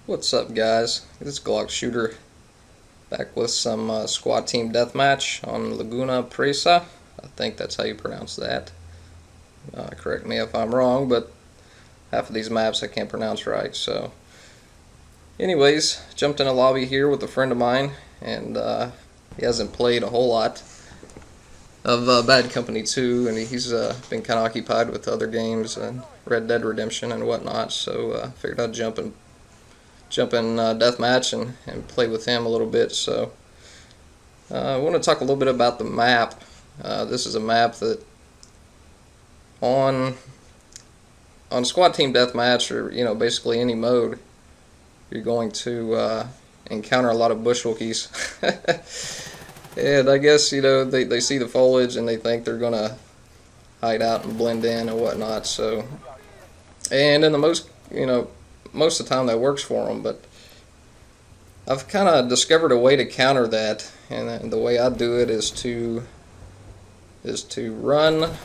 What's up, guys? This is Glock Shooter back with some squad team deathmatch on Laguna Presa. I think that's how you pronounce that. Correct me if I'm wrong, but half of these maps I can't pronounce right. So, anyways, jumped in a lobby here with a friend of mine, and he hasn't played a whole lot of Bad Company 2, and he's been kind of occupied with other games and Red Dead Redemption and whatnot. So, figured I'd jump in deathmatch and play with him a little bit. So I want to talk a little bit about the map. This is a map that on squad team deathmatch, or basically any mode, you're going to encounter a lot of bushwookies. And I guess they see the foliage and they think they're gonna hide out and blend in and whatnot. So, and in the most of the time that works for them, but I've kind of discovered a way to counter that, and the way I do it is to run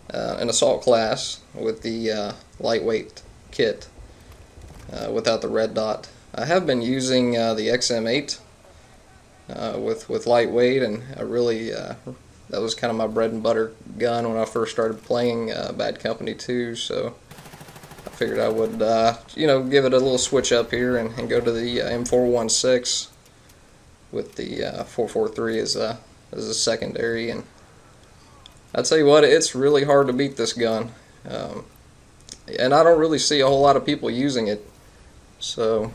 an assault class with the lightweight kit without the red dot. I have been using the XM8 with lightweight, and I really that was kind of my bread and butter gun when I first started playing Bad Company 2. So I figured I would, give it a little switch up here and go to the M416 with the 443 as a secondary. And I tell you what, it's really hard to beat this gun, and I don't really see a whole lot of people using it. So,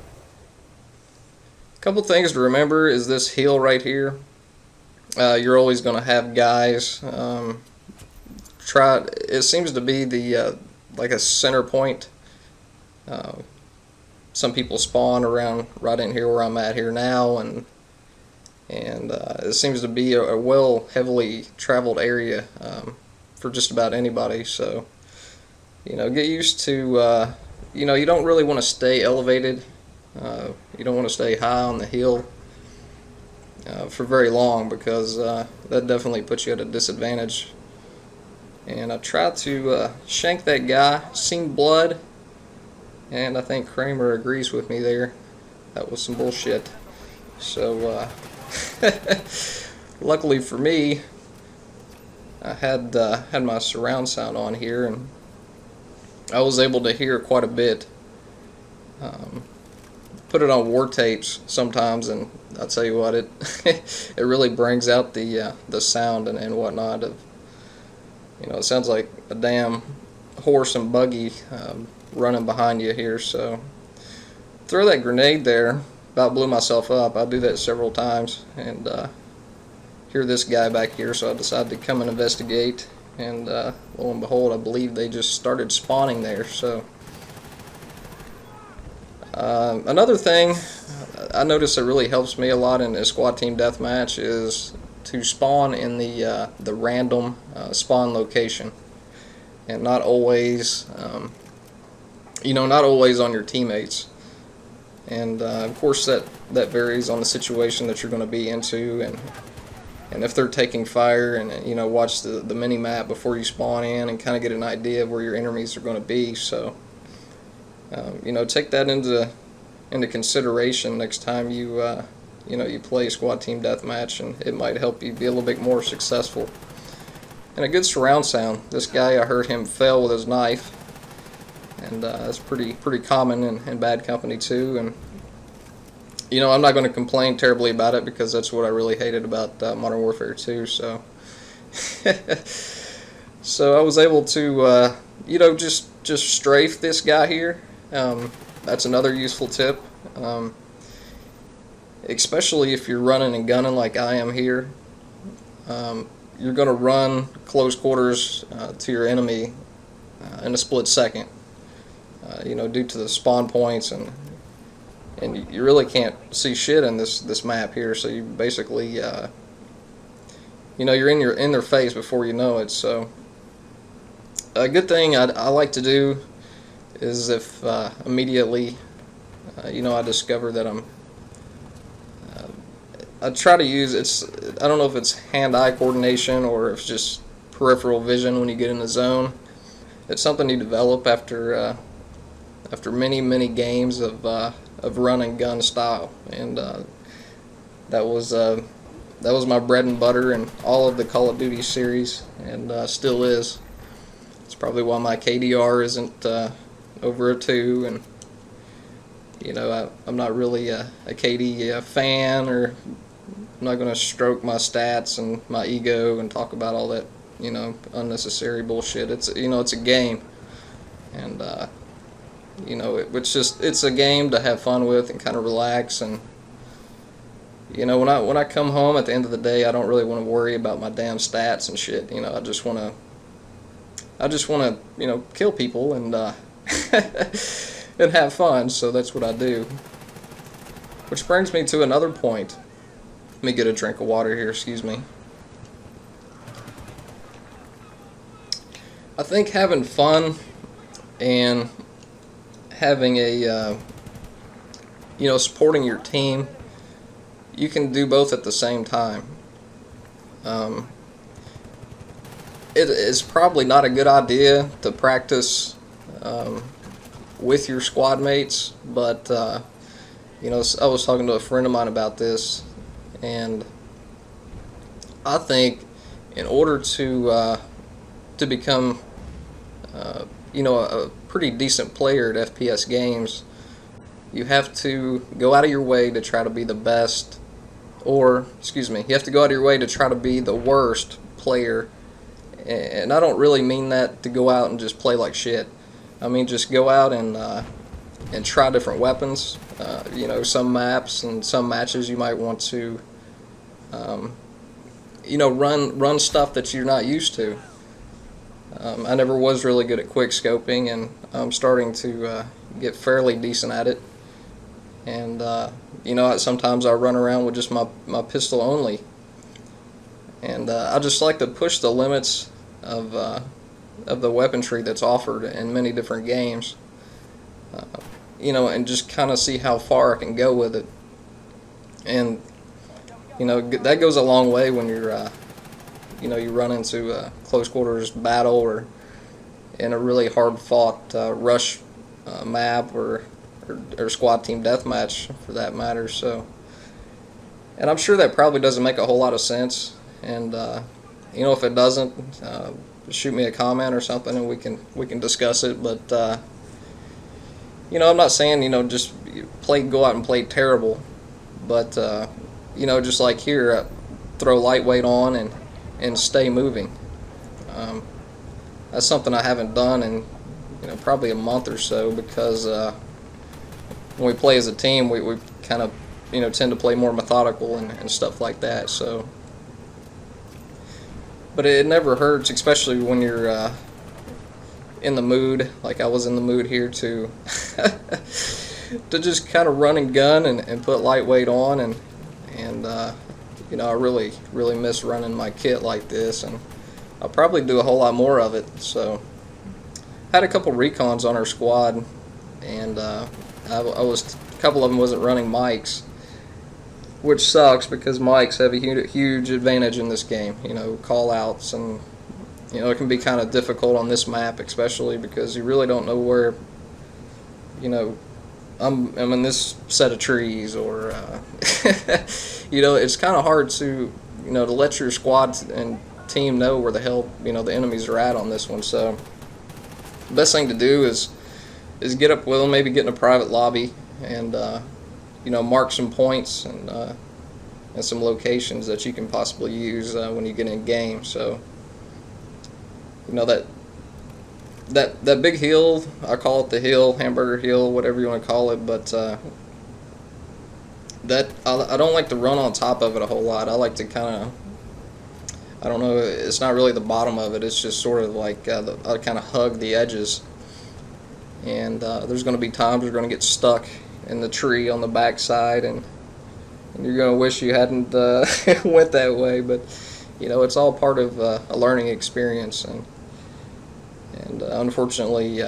a couple things to remember is this hill right here. You're always going to have guys. It seems to be the like a center point. Some people spawn around right in here where I'm at here now, and it seems to be a heavily traveled area for just about anybody. So get used to you don't really want to stay elevated. You don't want to stay high on the hill for very long, because that definitely puts you at a disadvantage. And I tried to shank that guy, seen blood, and I think Kramer agrees with me there. That was some bullshit. So luckily for me, I had my surround sound on here, and I was able to hear quite a bit. Put it on war tapes sometimes, and I'll tell you what, it it really brings out the sound and whatnot of. It sounds like a damn horse and buggy running behind you here. So throw that grenade there. About blew myself up. I do that several times, and hear this guy back here, so I decided to come and investigate, and lo and behold, I believe they just started spawning there. So another thing I noticed that really helps me a lot in a squad team deathmatch is to spawn in the random spawn location, and not always not always on your teammates. And of course that varies on the situation that you're going to be into, and if they're taking fire, and watch the mini map before you spawn in and kind of get an idea of where your enemies are going to be. So take that into consideration next time you play squad team deathmatch, and it might help you be a little bit more successful. And a good surround sound. This guy, I heard him fell with his knife, and that's pretty common in Bad Company 2. And I'm not going to complain terribly about it, because that's what I really hated about Modern Warfare 2. So so I was able to just strafe this guy here. That's another useful tip. Especially if you're running and gunning like I am here, you're going to run close quarters to your enemy in a split second, due to the spawn points, and you really can't see shit in this map here. So you basically, you're in their face before you know it. So a good thing I like to do is, if immediately, I discover that I try to use I don't know if it's hand-eye coordination or if it's just peripheral vision when you get in the zone. It's something you develop after after many games of run and gun style, and that was my bread and butter in all of the Call of Duty series, and still is. It's probably why my KDR isn't over a 2, and you know, I'm not really a KD fan, or I'm not going to stroke my stats and my ego and talk about all that, you know, unnecessary bullshit. It's, you know, it's a game, and you know, it's a game to have fun with and kind of relax. And you know, when I come home at the end of the day, I don't really want to worry about my damn stats and shit. You know, I just want to you know, kill people and and have fun. So that's what I do. Which brings me to another point. Let me get a drink of water here, excuse me. I think having fun and having a, you know, supporting your team, you can do both at the same time. It is probably not a good idea to practice with your squad mates, but you know, I was talking to a friend of mine about this, and I think in order to become you know, a pretty decent player at FPS games, you have to go out of your way to try to be the best, or excuse me, you have to go out of your way to try to be the worst player. And I don't really mean that to go out and just play like shit. I mean, just go out and try different weapons. You know, some maps and some matches you might want to, you know, run stuff that you're not used to. I never was really good at quick scoping, and I'm starting to get fairly decent at it. And you know, sometimes I run around with just my pistol only. And I just like to push the limits of the weaponry that's offered in many different games. You know, and just kind of see how far I can go with it. And you know, that goes a long way when you're you know, you run into a close quarters battle, or in a really hard fought rush map, or squad team deathmatch for that matter. So, and I'm sure that probably doesn't make a whole lot of sense. And you know, if it doesn't, shoot me a comment or something, and we can discuss it. But you know, I'm not saying, you know, just go out and play terrible, but you know, just like here, throw lightweight on and stay moving. That's something I haven't done in, you know, probably a month or so, because when we play as a team, we kind of, you know, tend to play more methodical and stuff like that. So, but it never hurts, especially when you're in the mood, like I was in the mood here, to to just kind of run and gun and put lightweight on, and you know, I really miss running my kit like this, and I'll probably do a whole lot more of it. So, had a couple recons on our squad, and a couple of them wasn't running mics, which sucks, because mics have a huge advantage in this game. You know, call outs, and you know, it can be kind of difficult on this map, especially because you really don't know where, you know, I'm in this set of trees, or you know, it's kind of hard to, you know, to let your squad and team know where the hell, you know, the enemies are at on this one. So the best thing to do is get up with them, maybe get in a private lobby, and you know, mark some points and some locations that you can possibly use when you get in game. So, you know, that big hill, I call it the hill, hamburger hill, whatever you want to call it, but that I don't like to run on top of it a whole lot. I like to kind of, I don't know, it's not really the bottom of it, it's just sort of like I kind of hug the edges. And there's going to be times you're going to get stuck in the tree on the back side, and you're going to wish you hadn't went that way. But you know, it's all part of a learning experience, and unfortunately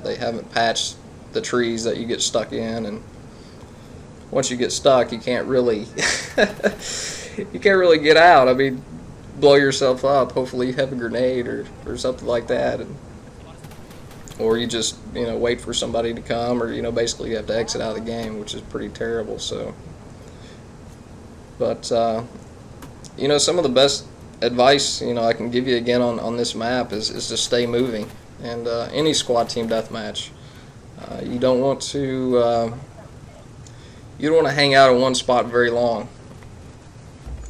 they haven't patched the trees that you get stuck in, and once you get stuck, you can't really get out. I mean, blow yourself up. Hopefully you have a grenade or something like that, or you just, wait for somebody to come, or basically you have to exit out of the game, which is pretty terrible. So, but some of the best advice I can give you again on this map is to stay moving. And any squad team deathmatch, you don't want to hang out in one spot very long,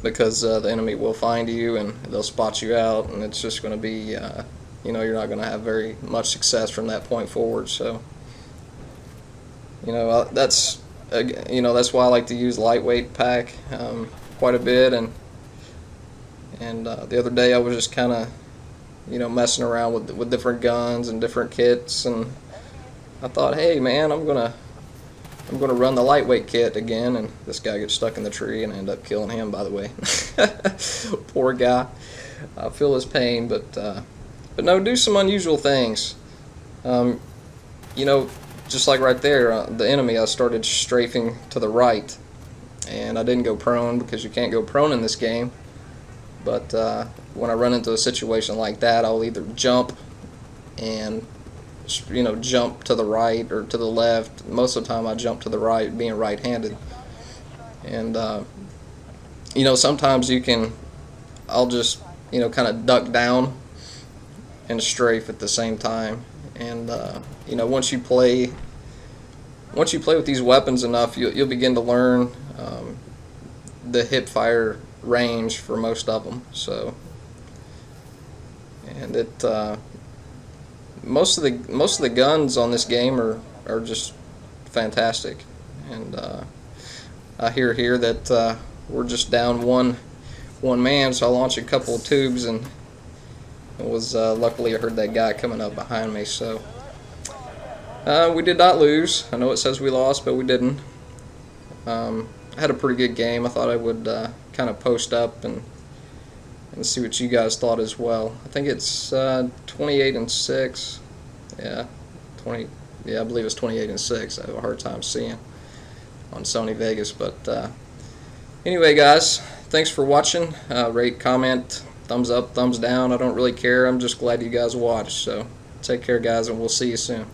because the enemy will find you and they'll spot you out, and it's just going to be you're not going to have very much success from that point forward. So that's why I like to use lightweight pack quite a bit. And the other day I was just kind of messing around with different guns and different kits, and I thought, hey man, I'm gonna run the lightweight kit again, and this guy gets stuck in the tree, and I end up killing him, by the way. Poor guy. I feel his pain, but no, do some unusual things. Just like right there, the enemy, I started strafing to the right, and I didn't go prone because you can't go prone in this game. But when I run into a situation like that, I'll either jump and jump to the right or to the left. Most of the time I jump to the right, being right-handed. And sometimes I'll just kind of duck down and strafe at the same time. And once you play with these weapons enough, you'll begin to learn the hip fire range for most of them. So, and most of the guns on this game are just fantastic. And I hear here that we're just down one man, so I launched a couple of tubes, and it was luckily I heard that guy coming up behind me. So we did not lose. I know it says we lost, but we didn't. I had a pretty good game. I thought I would kind of post up and see what you guys thought as well. I think it's 28-6. Yeah, 20. Yeah, I believe it's 28-6. I have a hard time seeing on Sony Vegas, but anyway, guys, thanks for watching. Rate, comment, thumbs up, thumbs down. I don't really care. I'm just glad you guys watched. So take care, guys, and we'll see you soon.